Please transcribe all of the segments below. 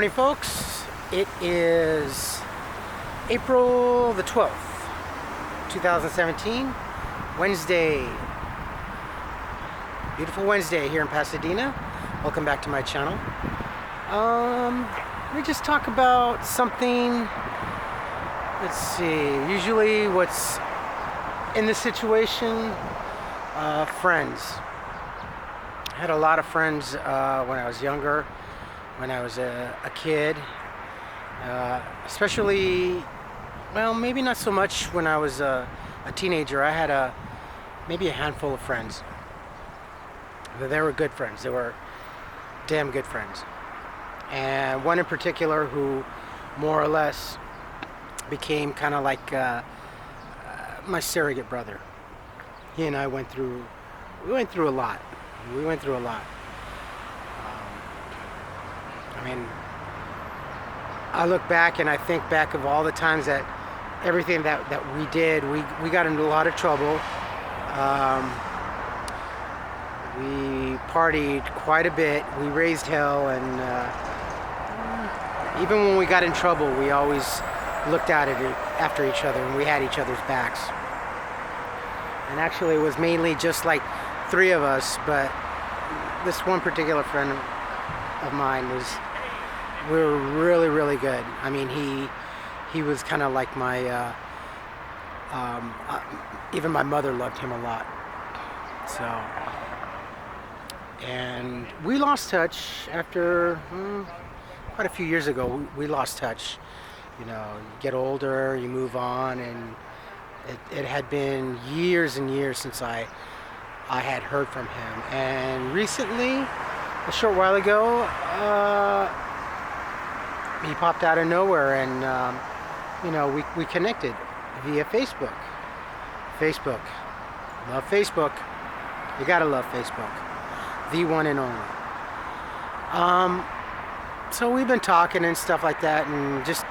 Morning, folks. It is April the 12th, 2017, Wednesday. Beautiful Wednesday here in Pasadena. Welcome back to my channel. Let me just talk about something. Let's see. Usually what's in this situation, friends. I had a lot of friends when I was younger. When I was a kid, especially, well, maybe not so much when I was a teenager. I had maybe a handful of friends. They were good friends. They were damn good friends. And one in particular who more or less became kind of like my surrogate brother. He and I went through a lot. We went through a lot. I mean, I look back and I think back of all the times that everything that we did, we got into a lot of trouble. We partied quite a bit. We raised hell, and even when we got in trouble, we always looked at it after each other, and we had each other's backs. And actually, it was mainly just like three of us, but this one particular friend of mine we were really good. I mean, he was kind of like my even my mother loved him a lot. So, and we lost touch after quite a few years ago. We lost touch. You know, you get older, you move on, and it had been years and years since I had heard from him. And recently, a short while ago, he popped out of nowhere, and you know, we connected via Facebook. Love Facebook. You gotta love Facebook, the one and only. So we've been talking and stuff like that, and just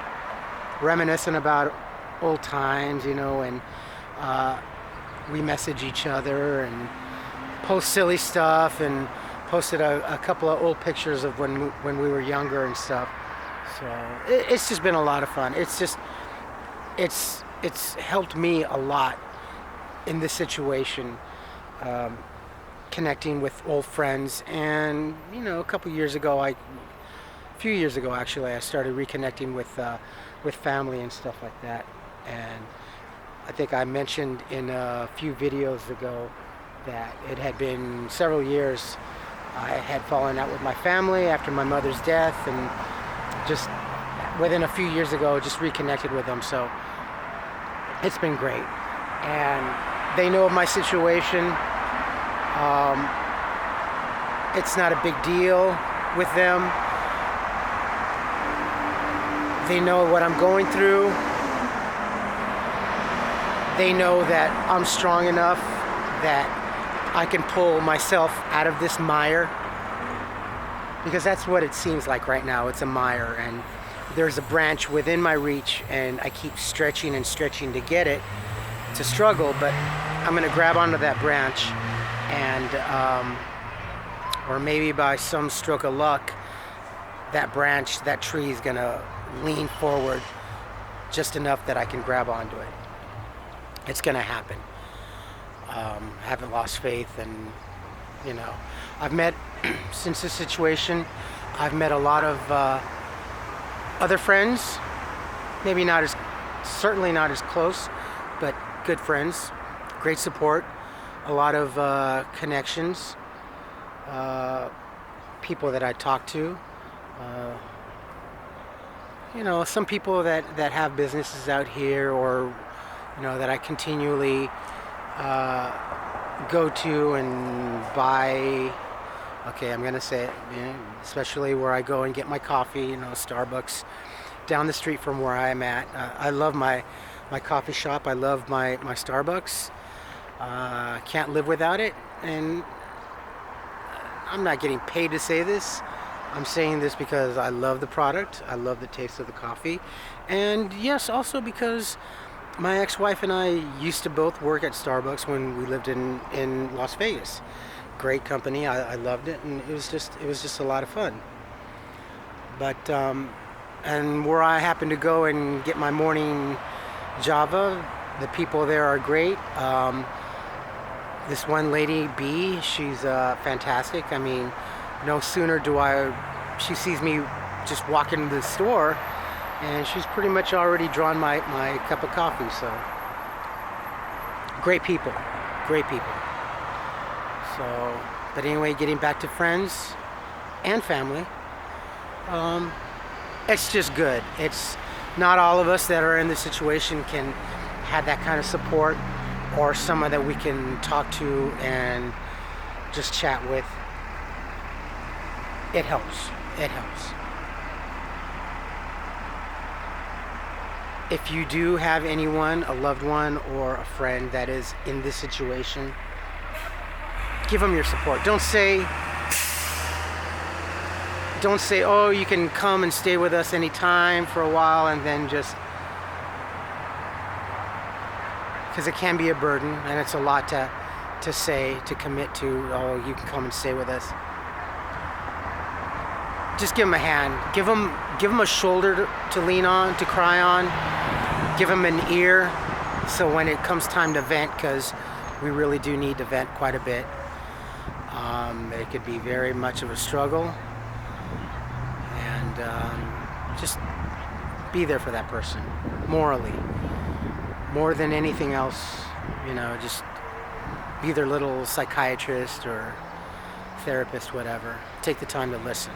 reminiscing about old times, you know, and we message each other and post silly stuff, and posted a couple of old pictures of when we were younger and stuff. So it's just been a lot of fun. It's helped me a lot in this situation, connecting with old friends. And you know, a few years ago actually, I started reconnecting with family and stuff like that. And I think I mentioned in a few videos ago that it had been several years. I had fallen out with my family after my mother's death, and just within a few years ago, just reconnected with them. So it's been great, and they know of my situation. It's not a big deal with them. They know what I'm going through. They know that I'm strong enough that I can pull myself out of this mire, because that's what it seems like right now. It's a mire, and there's a branch within my reach, and I keep stretching and stretching to get it. It's a struggle, but I'm going to grab onto that branch, and or maybe by some stroke of luck, that tree is going to lean forward just enough that I can grab onto it. It's going to happen. Haven't lost faith, and you know, I've met since this situation, I've met a lot of other friends, certainly not as close, but good friends, great support, a lot of connections, people that I talk to, you know, some people that have businesses out here, or you know, that I continually go to and buy. Okay, I'm gonna say it, you know, especially where I go and get my coffee, you know, Starbucks down the street from where I'm at. I love my coffee shop. I love my Starbucks. Can't live without it, and I'm not getting paid to say this. I'm saying this because I love the product. I love the taste of the coffee, and yes, also because my ex-wife and I used to both work at Starbucks when we lived in Las Vegas. Great company. I loved it, and it was just a lot of fun. But and where I happen to go and get my morning Java, the people there are great. This one lady, B, she's fantastic. I mean, no sooner she sees me just walk into the store, and she's pretty much already drawn my cup of coffee. So, great people, great people. So, but anyway, getting back to friends and family, it's just good. It's not all of us that are in this situation can have that kind of support, or someone that we can talk to and just chat with. It helps. It helps. If you do have anyone, a loved one or a friend that is in this situation, give them your support. Don't say, oh, you can come and stay with us anytime for a while, and then just, because it can be a burden and it's a lot to say, to commit to. Oh, you can come and stay with us. Just give them a hand. Give them a shoulder to lean on, to cry on. Give them an ear, so when it comes time to vent, because we really do need to vent quite a bit. It could be very much of a struggle, and just be there for that person, morally, more than anything else. Just be their little psychiatrist or therapist, whatever. Take the time to listen.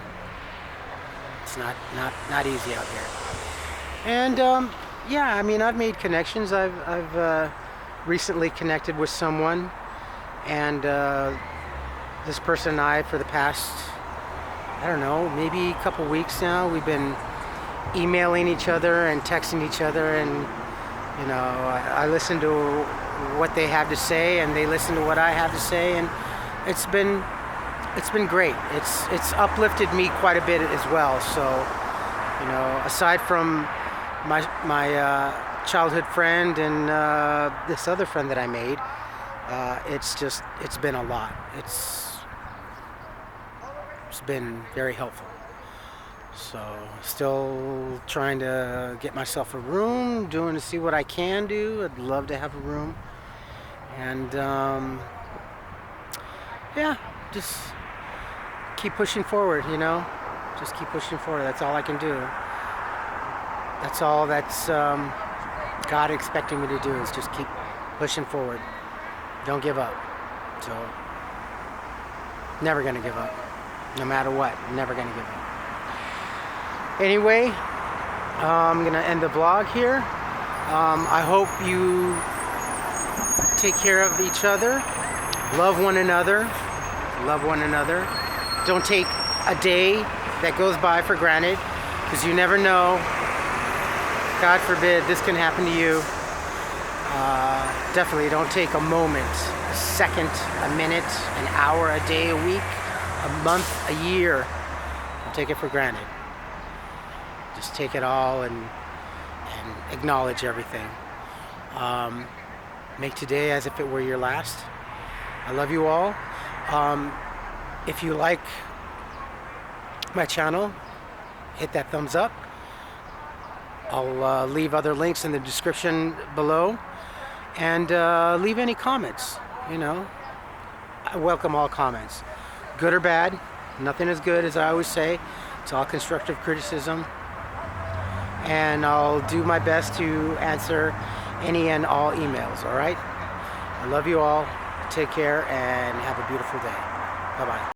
It's not easy out here. And yeah, I mean, I've made connections. I've recently connected with someone, and this person and I, for the past, I don't know, maybe a couple weeks now, we've been emailing each other and texting each other, and I listen to what they have to say, and they listen to what I have to say, and it's been great. It's uplifted me quite a bit as well. So, aside from my childhood friend and this other friend that I made, it's been a lot. It's been very helpful. So, still trying to get myself a room, doing to see what I can do. I'd love to have a room, and yeah, just keep pushing forward. Just keep pushing forward. That's all I can do. That's all that's God expecting me to do, is just keep pushing forward. Don't give up. So, never gonna give up. No matter what, never gonna give up. Anyway, I'm gonna end the vlog here. I hope you take care of each other. Love one another. Love one another. Don't take a day that goes by for granted, because you never know. God forbid this can happen to you. Definitely don't take a moment, a second, a minute, an hour, a day, a week, a month, a year. Don't take it for granted. Just take it all and acknowledge everything. Make today as if it were your last. I love you all. If you like my channel, hit that thumbs up. I'll leave other links in the description below, and leave any comments. I welcome all comments, good or bad. Nothing is good, as I always say. It's all constructive criticism, and I'll do my best to answer any and all emails. All right, I love you all. Take care and have a beautiful day. Bye-bye.